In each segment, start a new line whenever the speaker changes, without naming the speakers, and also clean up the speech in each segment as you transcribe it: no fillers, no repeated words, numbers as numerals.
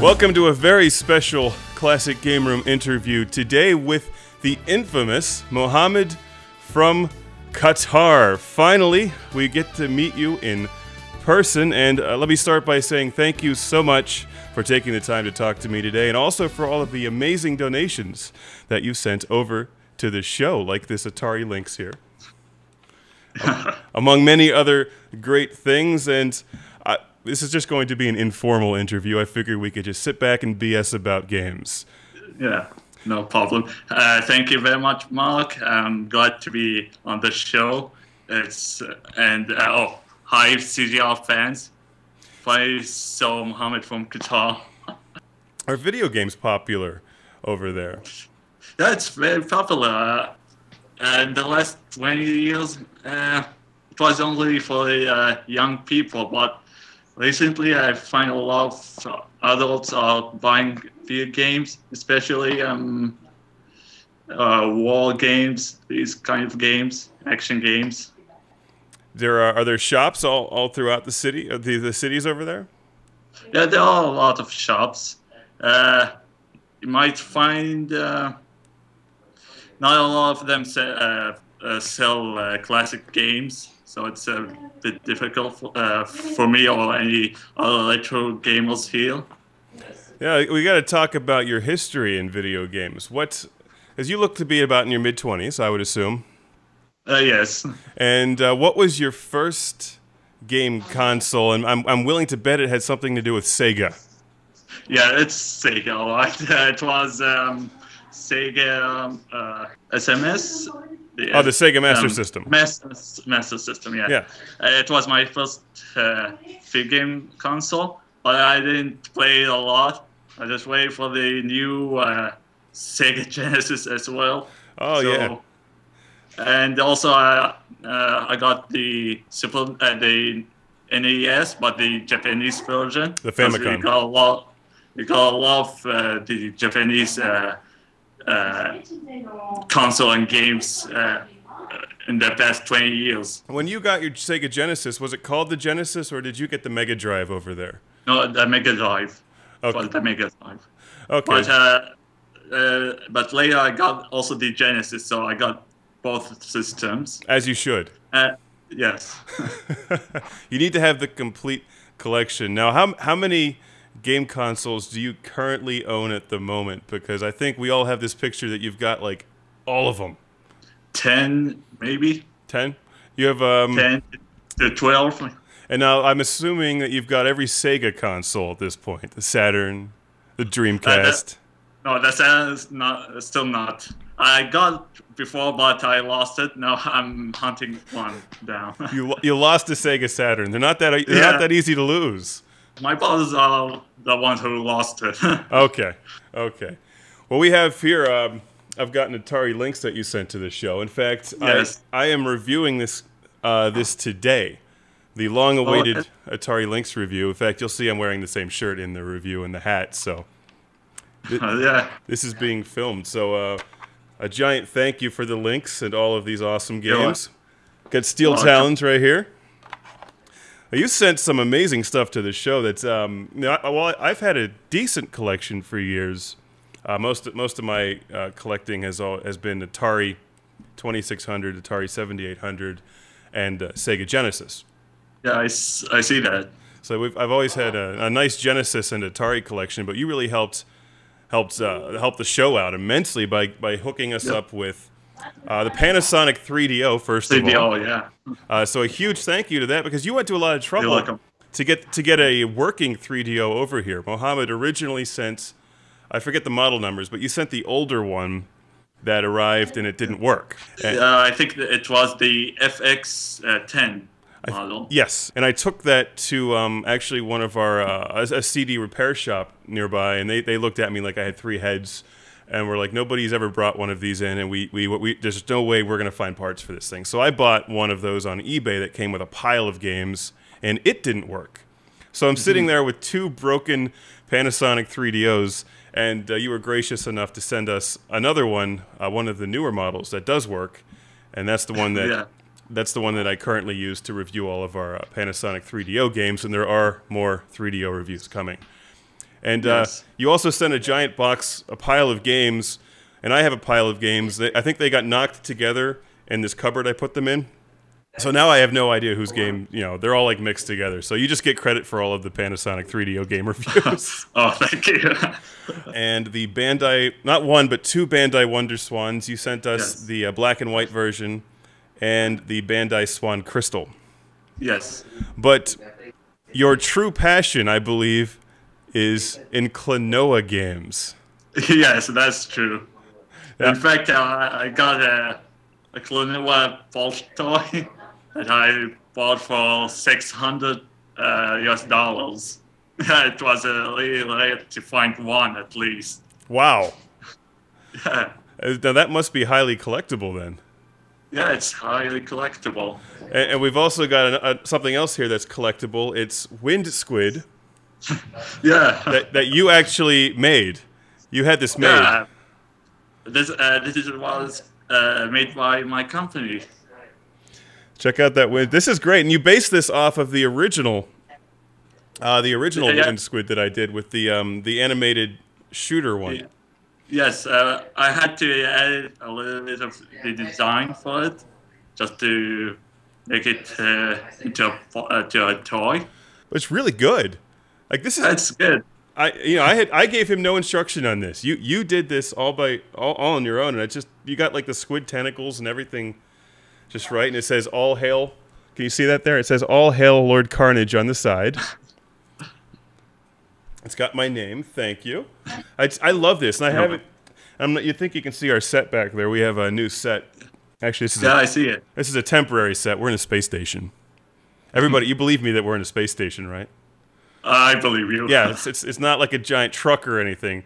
Welcome to a very special Classic Game Room interview today with the infamous Mohammed from Qatar. Finally, we get to meet you in person, and let me start by saying thank you so much for taking the time to talk to me today, and also for all of the amazing donations that you sent over to the show, like this Atari Lynx here, among many other great things. And this is just going to be an informal interview. I figured we could just sit back and BS about games.
Yeah, no problem. Thank you very much, Mark. I'm glad to be on the show. Hi, CGR fans. Finally saw Mohammed from Qatar.
Are video games popular over there?
Yeah, it's very popular. In the last 20 years, it was only for young people, but recently I find a lot of adults are buying video games, especially war games, these kind of games, action games.
Are there shops all throughout the city, the cities over there?
Yeah, there are a lot of shops. You might find not a lot of them sell classic games, so it's a bit difficult for me or any other retro gamers here.
Yeah, we got to talk about your history in video games. As you look to be about in your mid-20s, I would assume.
Yes.
And what was your first game console? And I'm willing to bet it had something to do with Sega.
Yeah, it's Sega, right? It was Sega SMS.
The Sega Master System.
Master System, yeah. It was my first video game console, but I didn't play it a lot. I just waited for the new Sega Genesis as well.
Oh, yeah.
And also, I got the the NES, but the Japanese version.
The Famicom.
You got a lot of the Japanese console and games in the past 20 years.
When you got your Sega Genesis, was it called the Genesis, or did you get the Mega Drive over there?
No, the Mega Drive.
Okay.
It was the Mega Drive.
Okay.
But later I got also the Genesis, so I got both systems.
As you should.
Yes.
You need to have the complete collection. Now, how many game consoles do you currently own at the moment? Because I think we all have this picture that you've got, like, all of them.
10, maybe.
10? You have
10 to 12.
And now I'm assuming that you've got every Sega console at this point. The Saturn, the Dreamcast.
No, the Saturn is still not. I got before, but I lost it. Now I'm hunting one down.
You lost a Sega Saturn. They're not that easy to lose.
My brothers are the ones who lost it.
Okay. Well, we have here, I've got an Atari Lynx that you sent to the show. In fact, yes. I am reviewing this today, the long-awaited Atari Lynx review. In fact, you'll see I'm wearing the same shirt in the review and the hat, so this is being filmed. So a giant thank you for the Lynx and all of these awesome games. Got Steel Talons right here. You sent some amazing stuff to the show. That's I've had a decent collection for years. Most of my collecting has been Atari 2600, Atari 7800, and Sega Genesis.
Yeah, I see that.
So I've always had a nice Genesis and Atari collection, but you really helped the show out immensely by hooking us up with the Panasonic 3DO, first of all.
3DO, yeah.
So a huge thank you to that, because you went to a lot of trouble to get a working 3DO over here. Mohammed originally sent, I forget the model numbers, but you sent the older one that arrived and it didn't work.
I think it was the FX10 model.
Yes, and I took that to actually one of our a CD repair shop nearby, and they looked at me like I had three heads. And we're like, nobody's ever brought one of these in, and we there's no way we're going to find parts for this thing. So I bought one of those on eBay that came with a pile of games, and it didn't work. So I'm sitting there with two broken Panasonic 3DOs, and you were gracious enough to send us another one of the newer models that does work, and that's the one that that's the one that I currently use to review all of our Panasonic 3DO games, and there are more 3DO reviews coming. And
Yes.
you also sent a giant box, a pile of games, and I have a pile of games. I think they got knocked together in this cupboard I put them in. So now I have no idea whose game, they're all like mixed together. So you just get credit for all of the Panasonic 3DO game reviews.
Oh, thank you.
And the Bandai, not one, but two Bandai Wonder Swans. You sent us
Yes.
the black and white version and the Bandai Swan Crystal.
Yes.
But your true passion, I believe, is in Klonoa games.
Yes, that's true.
Yeah.
In fact, I got a Klonoa Vault toy that I bought for $600 US. It was really rare to find one, at least.
Wow.
Yeah,
Now that must be highly collectible then.
yeah, it's highly collectible.
And we've also got something else here that's collectible. It's Wind Squid
Yeah.
that you actually made. You had this made.
Yeah. This was made by my company.
Check out that wind. This is great, and you based this off of the original
Yeah.
Wind Squid that I did with the animated shooter one.
Yes, I had to add a little bit of the design for it, just to make it into a toy.
It's really good. Like this is.
That's good.
I gave him no instruction on this. You did this all on your own, and you got like the squid tentacles and everything just right, and it says "All Hail." Can you see that there? It says "All Hail Lord Carnage" on the side. It's got my name. Thank you. I love this, and I have it. You think you can see our set back there? We have a new set. Actually,
I see it.
This is a temporary set. We're in a space station. Everybody, you believe me that we're in a space station, right?
I believe you.
Yeah, it's not like a giant truck or anything.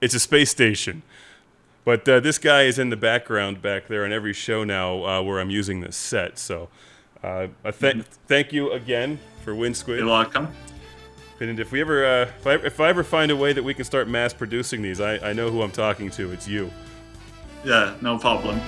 It's a space station. But this guy is in the background back there on every show now where I'm using this set. So thank you again for Wind Squid.
You're welcome.
And if we ever, if I ever find a way that we can start mass producing these, I know who I'm talking to. It's you.
Yeah, no problem.